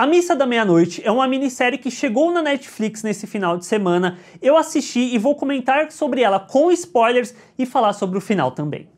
A Missa da Meia-Noite é uma minissérie que chegou na Netflix nesse final de semana. Eu assisti e vou comentar sobre ela com spoilers e falar sobre o final também.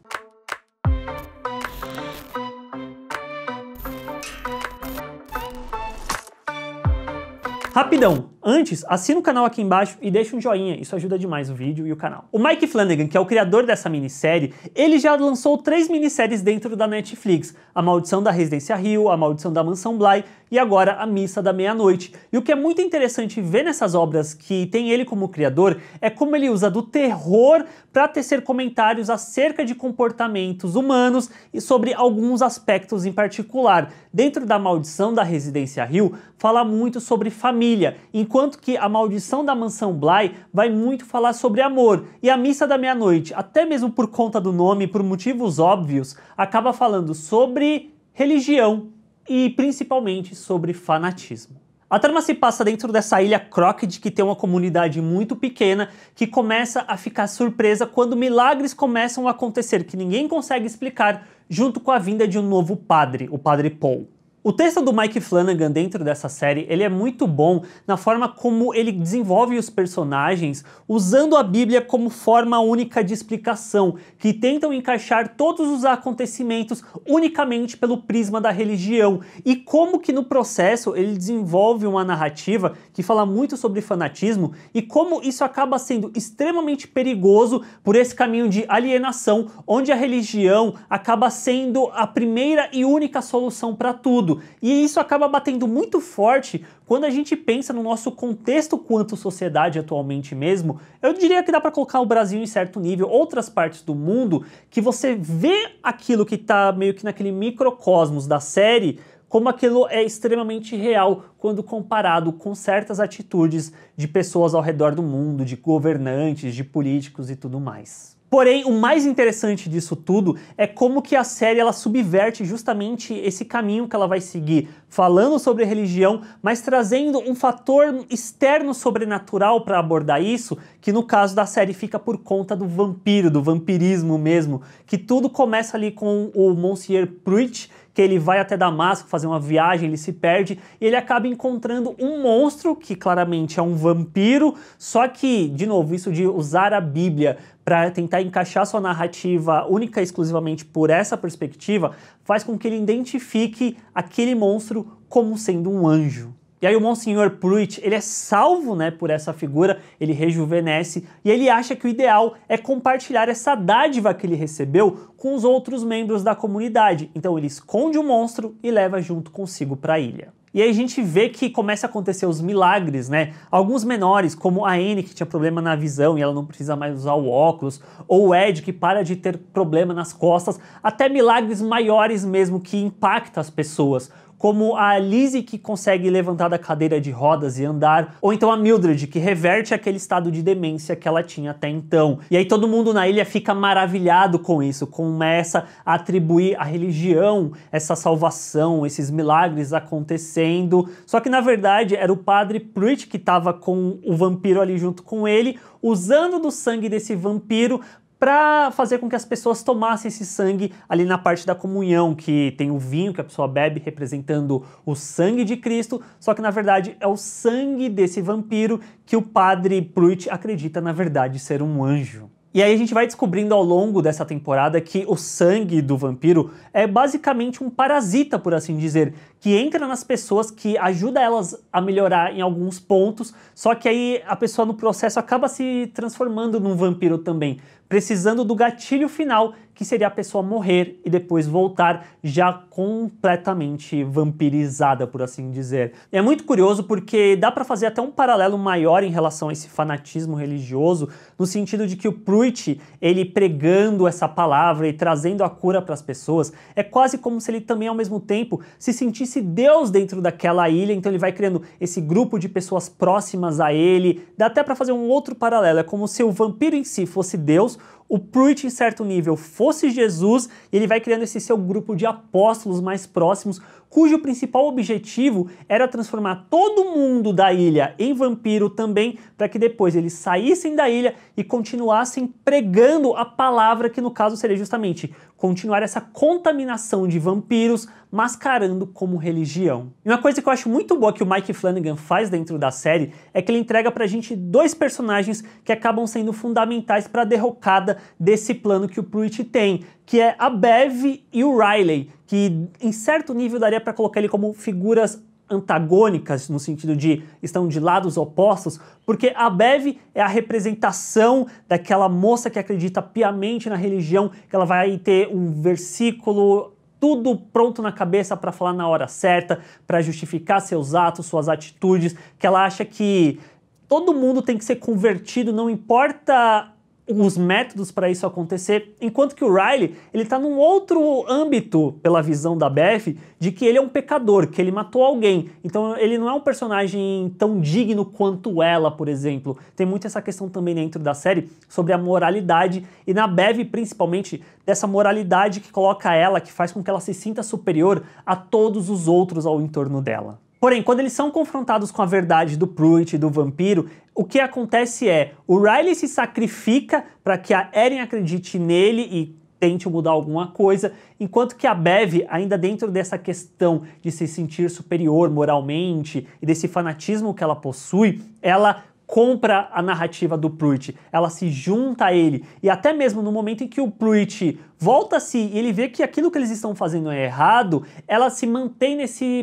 Rapidão, antes, assina o canal aqui embaixo e deixa um joinha, isso ajuda demais o vídeo e o canal. O Mike Flanagan, que é o criador dessa minissérie, ele já lançou 3 minisséries dentro da Netflix: A Maldição da Residência Hill, A Maldição da Mansão Bly e agora A Missa da Meia-Noite. E o que é muito interessante ver nessas obras que tem ele como criador é como ele usa do terror para tecer comentários acerca de comportamentos humanos e sobre alguns aspectos em particular. Dentro da Maldição da Residência Hill, fala muito sobre família, enquanto que A Maldição da Mansão Bly vai muito falar sobre amor. E A Missa da Meia-Noite, até mesmo por conta do nome, por motivos óbvios, acaba falando sobre religião e principalmente sobre fanatismo. A trama se passa dentro dessa ilha Crockett, que tem uma comunidade muito pequena, que começa a ficar surpresa quando milagres começam a acontecer que ninguém consegue explicar, junto com a vinda de um novo padre, o Padre Paul. O texto do Mike Flanagan dentro dessa série, ele é muito bom na forma como ele desenvolve os personagens, usando a Bíblia como forma única de explicação, que tentam encaixar todos os acontecimentos unicamente pelo prisma da religião, e como que no processo ele desenvolve uma narrativa que fala muito sobre fanatismo e como isso acaba sendo extremamente perigoso por esse caminho de alienação, onde a religião acaba sendo a primeira e única solução para tudo. E isso acaba batendo muito forte quando a gente pensa no nosso contexto quanto sociedade atualmente mesmo. Eu diria que dá para colocar o Brasil em certo nível, outras partes do mundo, que você vê aquilo que tá meio que naquele microcosmos da série, como aquilo é extremamente real quando comparado com certas atitudes de pessoas ao redor do mundo, de governantes, de políticos e tudo mais. Porém, o mais interessante disso tudo é como que a série ela subverte justamente esse caminho que ela vai seguir, falando sobre religião, mas trazendo um fator externo sobrenatural para abordar isso, que no caso da série fica por conta do vampiro, do vampirismo mesmo, que tudo começa ali com o Monsieur Pruitt, que ele vai até Damasco fazer uma viagem, ele se perde e ele acaba encontrando um monstro que claramente é um vampiro, só que, de novo, isso de usar a Bíblia para tentar encaixar sua narrativa única e exclusivamente por essa perspectiva, faz com que ele identifique aquele monstro como sendo um anjo. E aí o Monsenhor Pruitt, ele é salvo, né, por essa figura, ele rejuvenesce e ele acha que o ideal é compartilhar essa dádiva que ele recebeu com os outros membros da comunidade. Então ele esconde o monstro e leva junto consigo para a ilha. E aí a gente vê que começa a acontecer os milagres, né? Alguns menores, como a Anne, que tinha problema na visão e ela não precisa mais usar o óculos, ou o Ed, que para de ter problema nas costas, até milagres maiores mesmo que impactam as pessoas, como a Lizzie, que consegue levantar da cadeira de rodas e andar, ou então a Mildred, que reverte aquele estado de demência que ela tinha até então. E aí todo mundo na ilha fica maravilhado com isso, começa a atribuir à religião essa salvação, esses milagres acontecendo, só que na verdade era o Padre Pruitt que estava com o vampiro ali junto com ele, usando do sangue desse vampiro para fazer com que as pessoas tomassem esse sangue ali na parte da comunhão, que tem o vinho que a pessoa bebe representando o sangue de Cristo, só que na verdade é o sangue desse vampiro que o Padre Pruitt acredita na verdade ser um anjo. E aí a gente vai descobrindo ao longo dessa temporada que o sangue do vampiro é basicamente um parasita, por assim dizer, que entra nas pessoas, que ajuda elas a melhorar em alguns pontos, só que aí a pessoa no processo acaba se transformando num vampiro também, precisando do gatilho final, que seria a pessoa morrer e depois voltar já completamente vampirizada, por assim dizer. E é muito curioso porque dá para fazer até um paralelo maior em relação a esse fanatismo religioso, no sentido de que o Pruitt, ele pregando essa palavra e trazendo a cura para as pessoas, é quase como se ele também ao mesmo tempo se sentisse Deus dentro daquela ilha, então ele vai criando esse grupo de pessoas próximas a ele. Dá até para fazer um outro paralelo, é como se o vampiro em si fosse Deus, o Pruitt, em certo nível, fosse Jesus, e ele vai criando esse seu grupo de apóstolos mais próximos, cujo principal objetivo era transformar todo mundo da ilha em vampiro também, para que depois eles saíssem da ilha e continuassem pregando a palavra, que no caso seria justamente continuar essa contaminação de vampiros mascarando como religião. E uma coisa que eu acho muito boa que o Mike Flanagan faz dentro da série é que ele entrega pra gente dois personagens que acabam sendo fundamentais para a derrocada desse plano que o Pruitt tem, que é a Bev e o Riley, que em certo nível daria para colocar ele como figuras antagônicas, no sentido de estão de lados opostos, porque a Bev é a representação daquela moça que acredita piamente na religião, que ela vai ter um versículo tudo pronto na cabeça para falar na hora certa, para justificar seus atos, suas atitudes, que ela acha que todo mundo tem que ser convertido, não importa os métodos para isso acontecer, enquanto que o Riley, ele tá num outro âmbito, pela visão da Beth, de que ele é um pecador, que ele matou alguém, então ele não é um personagem tão digno quanto ela, por exemplo. Tem muito essa questão também dentro da série sobre a moralidade, e na Bev principalmente, dessa moralidade que coloca ela, que faz com que ela se sinta superior a todos os outros ao entorno dela. Porém, quando eles são confrontados com a verdade do Pruitt e do vampiro, o que acontece é, o Riley se sacrifica para que a Erin acredite nele e tente mudar alguma coisa, enquanto que a Bev, ainda dentro dessa questão de se sentir superior moralmente e desse fanatismo que ela possui, ela compra a narrativa do Pruitt, ela se junta a ele, e até mesmo no momento em que o Pruitt volta-se e ele vê que aquilo que eles estão fazendo é errado, ela se mantém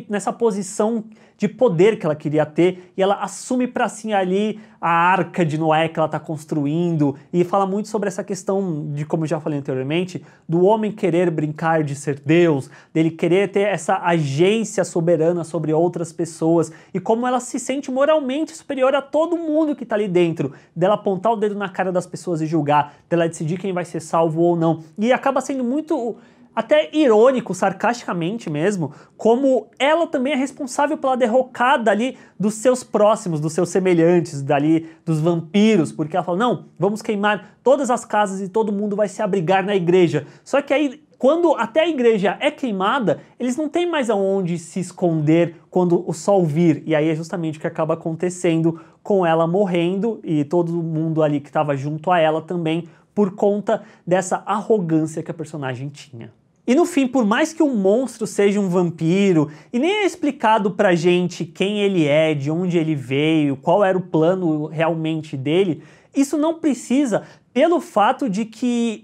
nessa posição de poder que ela queria ter, e ela assume para si ali a arca de Noé que ela está construindo, e fala muito sobre essa questão de, como eu já falei anteriormente, do homem querer brincar de ser Deus, dele querer ter essa agência soberana sobre outras pessoas, e como ela se sente moralmente superior a todo mundo que está ali dentro, dela apontar o dedo na cara das pessoas e julgar, dela decidir quem vai ser salvo ou não, e acaba sendo muito até irônico, sarcasticamente mesmo, como ela também é responsável pela derrocada ali dos seus próximos, dos seus semelhantes, dali dos vampiros, porque ela fala, não, vamos queimar todas as casas e todo mundo vai se abrigar na igreja. Só que aí, quando até a igreja é queimada, eles não têm mais aonde se esconder quando o sol vir, e aí é justamente o que acaba acontecendo com ela morrendo e todo mundo ali que estava junto a ela também, por conta dessa arrogância que a personagem tinha. E no fim, por mais que o monstro seja um vampiro, e nem é explicado pra gente quem ele é, de onde ele veio, qual era o plano realmente dele, isso não precisa, pelo fato de que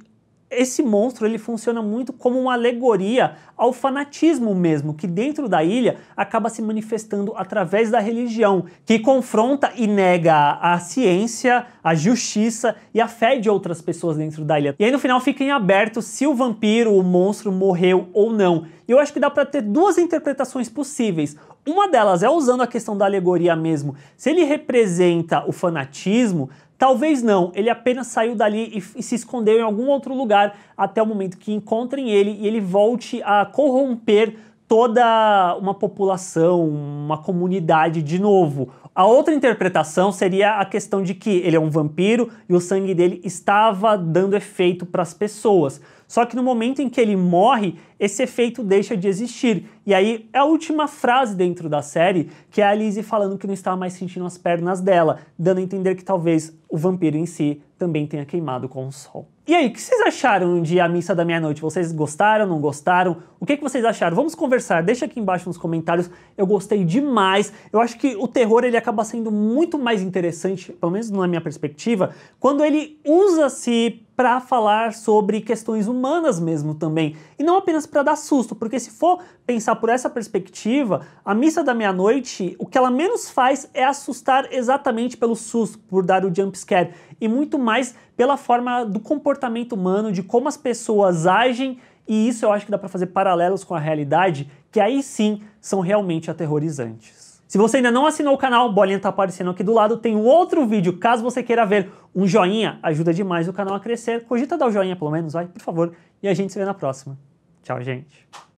esse monstro ele funciona muito como uma alegoria ao fanatismo mesmo, que dentro da ilha acaba se manifestando através da religião, que confronta e nega a ciência, a justiça e a fé de outras pessoas dentro da ilha. E aí no final fica em aberto se o vampiro, o monstro, morreu ou não. E eu acho que dá para ter duas interpretações possíveis. Uma delas é usando a questão da alegoria mesmo. Se ele representa o fanatismo, talvez não, ele apenas saiu dali e se escondeu em algum outro lugar até o momento que encontrem ele e ele volte a corromper toda uma população, uma comunidade de novo. A outra interpretação seria a questão de que ele é um vampiro e o sangue dele estava dando efeito para as pessoas. Só que no momento em que ele morre, esse efeito deixa de existir. E aí é a última frase dentro da série, que é a Lizzie falando que não estava mais sentindo as pernas dela, dando a entender que talvez o vampiro em si também tenha queimado com o sol. E aí, o que vocês acharam de A Missa da Meia-Noite? Vocês gostaram, não gostaram? O que vocês acharam? Vamos conversar, deixa aqui embaixo nos comentários. Eu gostei demais. Eu acho que o terror ele acaba sendo muito mais interessante, pelo menos na minha perspectiva, quando ele usa-se para falar sobre questões humanas mesmo também, e não apenas para dar susto, porque se for pensar por essa perspectiva, A Missa da Meia-Noite, o que ela menos faz é assustar exatamente pelo susto, por dar o jump scare, e muito mais pela forma do comportamento humano, de como as pessoas agem, e isso eu acho que dá para fazer paralelos com a realidade, que aí sim são realmente aterrorizantes. Se você ainda não assinou o canal, bolinha tá aparecendo aqui do lado, tem um outro vídeo, caso você queira ver. Um joinha ajuda demais o canal a crescer. Cogita dar o joinha pelo menos, vai, por favor. E a gente se vê na próxima. Tchau, gente.